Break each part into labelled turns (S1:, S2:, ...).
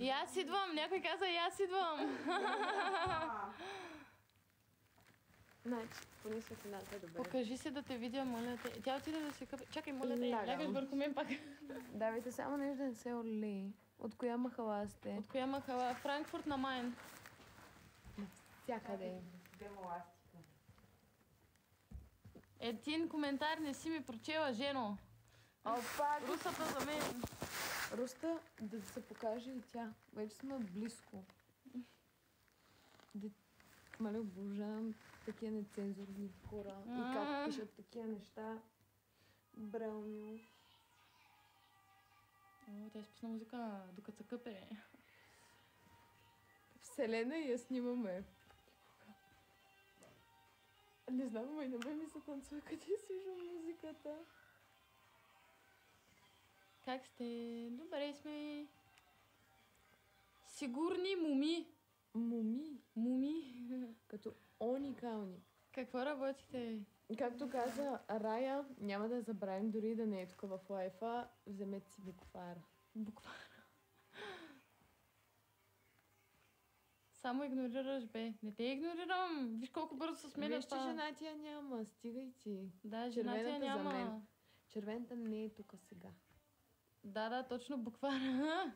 S1: И аз идвам, някой каза и аз идвам.
S2: Значи, поне светлината е добре.
S1: Покажи се да те видя, моля те. Тя отиде да се къпе. Чакай, моля те, лягаш върху мен пак.
S2: Давайте само нещо да не се олее. От коя махала сте?
S1: От коя махала? Франкфурт на Майн.
S2: Всякъде.
S1: Един коментар не си ми прочела, жено.
S2: Опа!
S1: Русата за мен.
S2: Руста, да се покаже и тя. Вече сме близко. Мале, обожавам такива нецензурни хора. И как пишат такива неща. Брелмил.
S1: О, тя изпусна музика, докато се къпе.
S2: Вселена и я снимаме. Не знам, май на мен ми се танцува, къде слушам музиката.
S1: Как сте? Добре сме. Сигурни муми.
S2: Муми? Като уникални.
S1: Какво работите?
S2: Както каза Рая, няма да забравим дори да не е тук в лайфа, вземете си буквара.
S1: Буквара. Само игнорираш, бе. Не те игнорирам. Виж колко бързо се сменя.
S2: Виж, че жена ти я няма. Стигай ти.
S1: Да, жена ти я няма.
S2: За мен. Червената не е тук сега.
S1: Да, точно буквара.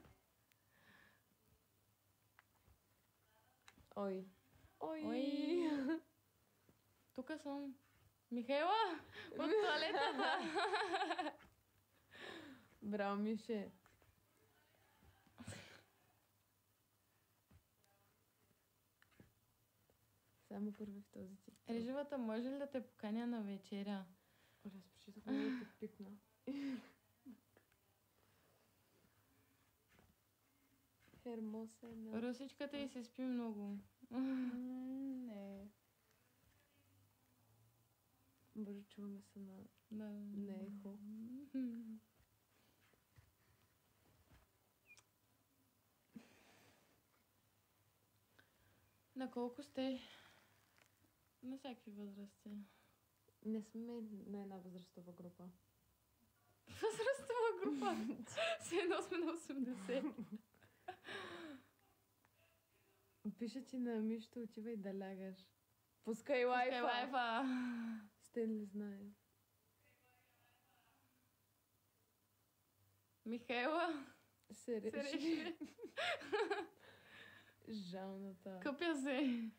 S2: Ой.
S1: Тук съм. Михайла, от туалетата.
S2: Браво, Мише. Само първи в този тип.
S1: Режевата, може ли да те поканя на вечеря?
S2: Разпочитах да те пипна. Хермосена.
S1: Русичката и се спи много.
S2: Не. Боже, чуваме се на ехо.
S1: На колко сте? На всякакви възрасти.
S2: Не сме на една възрастова група.
S1: Възрастова група? Все едно сме на 80.
S2: Пише ти на Мишто, отивай да лягаш. Пускай лайфа. Стенли знае.
S1: Михайла.
S2: Се реши. Жалната.
S1: Къпя се.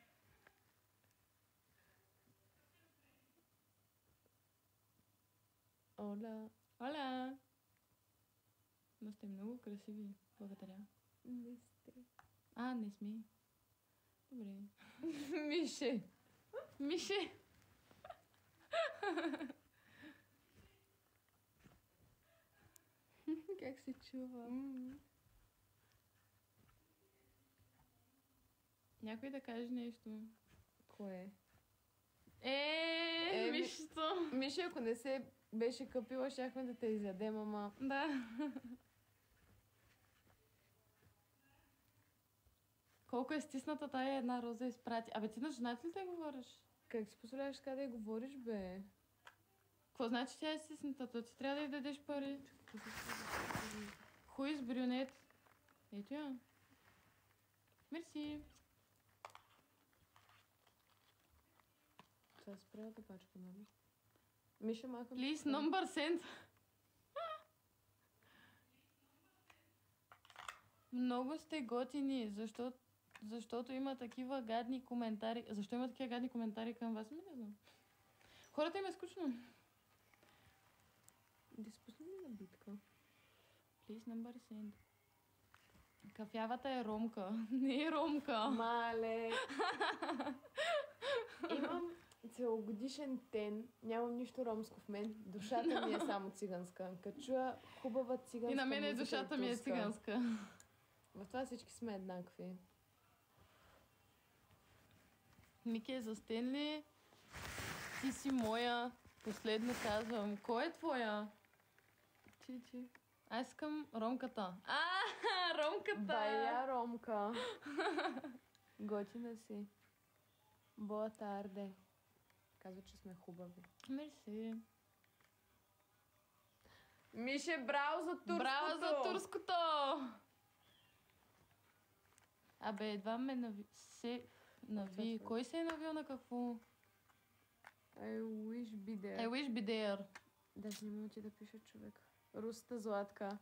S1: Оля. Но сте много красиви. Благодаря.
S2: Не сте.
S1: Не сме. Добре. Мише.
S2: Как се чува?
S1: Някой да каже нещо.
S2: Кое?
S1: Мишето.
S2: Мише, ако не се беше къпила, щяхме да те изядем, ама...
S1: Да. Колко е стисната тая една роза изпрати. Абе, ти на жената ли те говориш?
S2: Как си позволяваш така да я говориш, бе?
S1: Какво значи тя е стисната? То ти трябва да й дадеш пари. Хуй с брюнет. Ето я. Мерси.
S2: Това спряла да пачка, нали? Миша маха...
S1: Please, number send. Много сте готини, защото има такива гадни коментари. Защо има такива гадни коментари към вас? Не знам. Хората им е скучно.
S2: Да спусни ли на битка?
S1: Please, number send. Кафявата е ромка. Не е ромка.
S2: Мале! Имам целогодишен тен. Нямам нищо ромско в мен. Душата ми е само циганска. Като чуя хубава циганска
S1: и на мен
S2: музика
S1: душата ми е циганска.
S2: В това всички сме еднакви.
S1: Мики е за Стенли. Ти си моя. Последно казвам. Кой е твоя?
S2: Чичи.
S1: Аз искам ромката. Ромката!
S2: Бая ромка. Готина си. Боа тарде. Казва, че сме хубави.
S1: Мерси.
S2: Мише, браво за турското!
S1: Браво за турското! Абе, едва ме нави. Кой се е навил на какво?
S2: I wish be there.
S1: I wish be there.
S2: Даже не мога ти да пише човек. Русата Златка.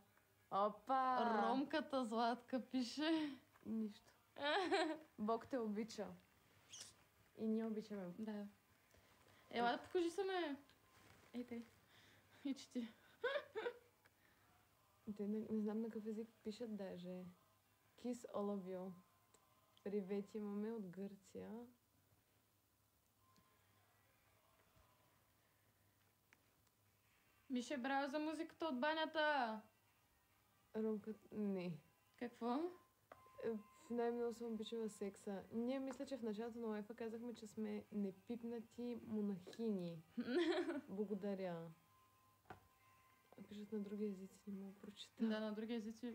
S2: Опа!
S1: Ромката Златка пише.
S2: Нищо. Бог те обича. И ние обичаме.
S1: Да. Ела да покажи се ме. Ей те. И чети.
S2: Те не знам на какъв език пишат даже. Kiss all of you. Привет, имаме от Гърция.
S1: Мише, браво за музиката от банята.
S2: Ромка... Не.
S1: Какво?
S2: Най-много съм обичала секса. Ние мисля, че в началото на лайфа казахме, че сме непипнати монахини. Благодаря. Пишат на други езици, не мога да прочета.
S1: Да, на други езици.